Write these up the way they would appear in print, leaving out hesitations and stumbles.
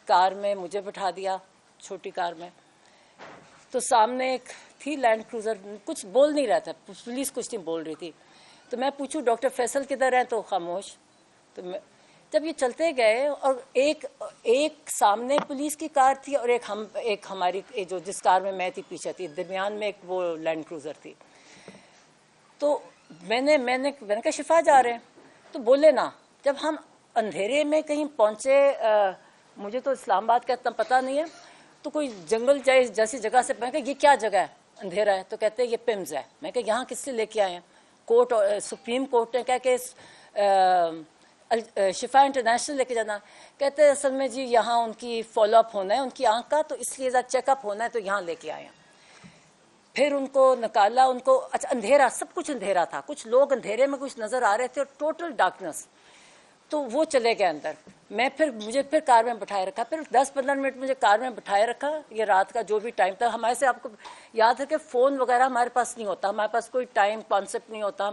Car में मुझे बिठा दिया, छोटी कार में। तो सामने एक थी लैंड क्रूजर, कुछ बोल नहीं रहा था, पुलिस कुछ नहीं बोल रही थी। तो मैं पूछूं डॉक्टर फैसल किधर है, तो खामोश। तो जब ये चलते गए और एक सामने पुलिस की कार थी और एक हमारी जो जिस कार में मैं थी पीछे थी, दरमियान में एक वो लैंड क्रूजर थी। तो मैंने कहा शिफा जा रहे हैं, तो बोले ना। जब हम अंधेरे में कहीं पहुंचे, मुझे तो इस्लामाबाद का इतना पता नहीं है, तो कोई जंगल जैसी जगह से, मैं कहा ये क्या जगह है, अंधेरा है। तो कहते हैं ये पिम्स है। मैं कहा यहाँ किससे लेके आए हैं? कोर्ट, सुप्रीम कोर्ट ने कहा कि शिफा इंटरनेशनल लेके जाना। कहते हैं असल में जी यहाँ उनकी फॉलोअप होना है उनकी आंख का, तो इसलिए चेकअप होना है, तो यहाँ लेके आए हैं। फिर उनको निकाला, उनको अच्छा अंधेरा, सब कुछ अंधेरा था, कुछ लोग अंधेरे में कुछ नजर आ रहे थे और टोटल डार्कनेस। तो वो चले गए अंदर। मुझे फिर कार में बिठाए रखा, फिर 10-15 मिनट मुझे कार में बिठाए रखा। ये रात का जो भी टाइम था, हमारे से आपको याद है कि फ़ोन वगैरह हमारे पास नहीं होता, हमारे पास कोई टाइम कॉन्सेप्ट नहीं होता।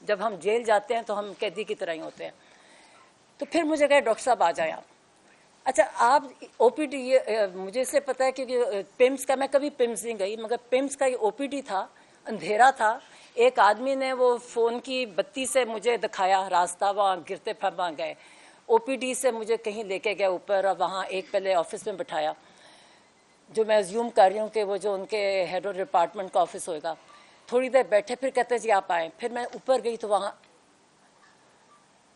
जब हम जेल जाते हैं तो हम कैदी की तरह ही होते हैं। तो फिर मुझे कहे डॉक्टर साहब आ जाएं आप। अच्छा आप ओपीडी, ये मुझे इसलिए पता है क्योंकि पिम्स का, मैं कभी पिम्स नहीं गई, मगर पिम्स का ये ओपीडी था, अंधेरा था। एक आदमी ने वो फ़ोन की बत्ती से मुझे दिखाया रास्ता, वहाँ गिरते फिर वहाँ गए। ओपीडी से मुझे कहीं लेके गए ऊपर, और वहाँ एक पहले ऑफिस में बिठाया, जो मैं अज्यूम कर रही हूँ कि वो जो उनके हेड ऑफ डिपार्टमेंट का ऑफिस होगा। थोड़ी देर बैठे, फिर कहते जी आप आए। फिर मैं ऊपर गई तो वहाँ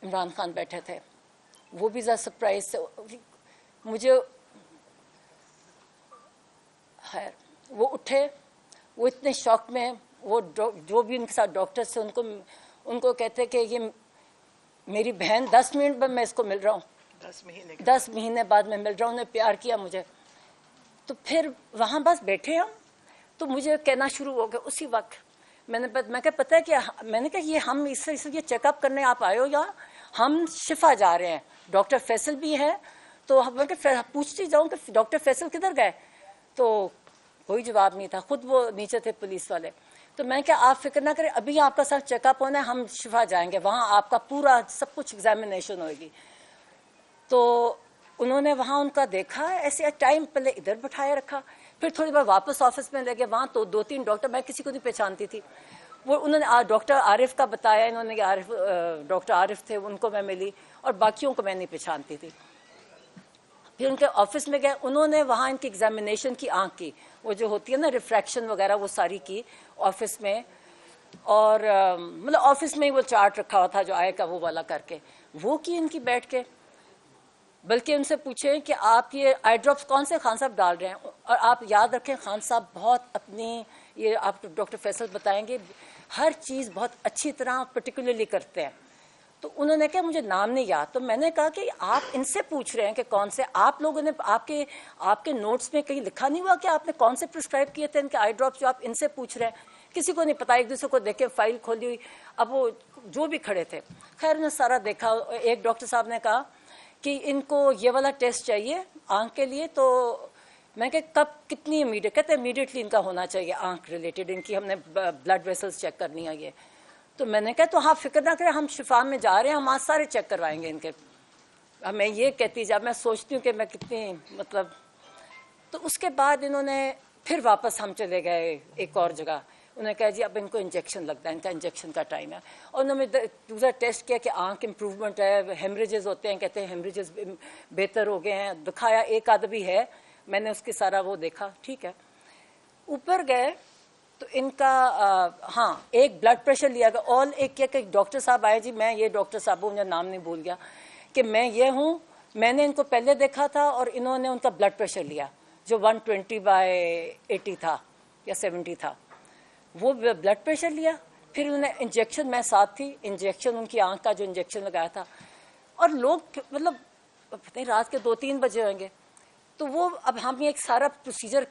इमरान खान बैठे थे। वो भी ज़रा सरप्राइज से मुझे, खैर वो उठे, वो इतने शौक में, वो जो भी उनके साथ डॉक्टर्स थे उनको कहते कि ये मेरी बहन, 10 मिनट में मैं इसको मिल रहा हूँ, 10 महीने बाद मैं मिल रहा हूँ, उन्हें प्यार किया मुझे। तो फिर वहाँ बस बैठे हम, तो मुझे कहना शुरू हो गया उसी वक्त। मैं कहा पता है क्या, मैंने कहा ये हम ये चेकअप करने आप आए हो या हम शिफा जा रहे हैं, डॉक्टर फैसल भी है। तो मैं पूछती जाऊँ कि डॉक्टर फैसल किधर गए, तो कोई जवाब नहीं था, खुद वो नीचे थे पुलिस वाले। तो मैं क्या आप फिक्र ना करें, अभी आपका साथ चेकअप होना है, हम शिफा जाएंगे, वहाँ आपका पूरा सब कुछ एग्जामिनेशन होगी। तो उन्होंने वहाँ उनका देखा, ऐसे टाइम पहले इधर बिठाए रखा, फिर थोड़ी बार वापस ऑफिस में ले गए। वहाँ तो 2-3 डॉक्टर, मैं किसी को नहीं पहचानती थी, वो उन्होंने डॉक्टर आरिफ का बताया, इन्होंने डॉक्टर आरिफ थे, उनको मैं मिली, और बाकियों को मैं नहीं पहचानती थी। फिर उनके ऑफिस में गए, उन्होंने वहाँ इनकी एग्जामिनेशन की, आँख की वो जो होती है ना रिफ्रैक्शन वगैरह, वो सारी की ऑफिस में। और मतलब ऑफिस में ही वो चार्ट रखा हुआ था जो आएगा वो वाला करके, वो की इनकी बैठ के। बल्कि उनसे पूछे कि आप ये आई ड्रॉप्स कौन से खान साहब डाल रहे हैं, और आप याद रखें खान साहब बहुत अपनी, ये आप डॉक्टर फैसल बताएंगे, हर चीज़ बहुत अच्छी तरह पर्टिकुलरली करते हैं। तो उन्होंने कहा मुझे नाम नहीं याद। तो मैंने कहा कि आप इनसे पूछ रहे हैं कि कौन से, आप लोगों ने आपके नोट्स में कहीं लिखा नहीं हुआ कि आपने कौन से प्रिस्क्राइब किए थे इनके आई ड्रॉप्स, जो आप इनसे पूछ रहे हैं? किसी को नहीं पता, एक दूसरे को देखे, फाइल खोली हुई। अब वो जो भी खड़े थे, खैर उन्होंने सारा देखा। एक डॉक्टर साहब ने कहा कि इनको ये वाला टेस्ट चाहिए आँख के लिए। तो मैं कहा कब, कितनी इमीडिएट? कहते इमीडिएटली इनका होना चाहिए, आँख रिलेटेड इनकी, हमने ब्लड वेसल्स चेक करनी है ये। तो मैंने कहा तो हाँ फिक्र ना करें, हम शिफा में जा रहे हैं, हम आज सारे चेक करवाएंगे इनके। अब मैं ये कहती, जब मैं सोचती हूँ कि मैं कितनी मतलब। तो उसके बाद इन्होंने फिर वापस हम चले गए एक और जगह। उन्होंने कहा जी अब इनको इंजेक्शन लगता है, इनका इंजेक्शन का टाइम है। और उन्होंने दूसरा टेस्ट किया कि आँख इम्प्रूवमेंट है, हेमरेजेस होते हैं, कहते हैं हेमरेजेस बेहतर हो गए हैं, दिखाया एक आध भी है, मैंने उसके सारा वो देखा, ठीक है। ऊपर गए तो इनका हाँ एक ब्लड प्रेशर लिया गया। और एक क्या कि डॉक्टर साहब आए जी, मैं ये डॉक्टर साहब हूँ, मुझे नाम नहीं भूल गया, कि मैं ये हूँ, मैंने इनको पहले देखा था और इन्होंने उनका ब्लड प्रेशर लिया जो 120/80 था या 70 था, वो ब्लड प्रेशर लिया। फिर उन्होंने इंजेक्शन, मैं साथ थी, इंजेक्शन उनकी आँख का जो इंजेक्शन लगाया था। और लोग मतलब पता नहीं रात के 2-3 बजे होंगे, तो वो अब हम ये एक सारा प्रोसीजर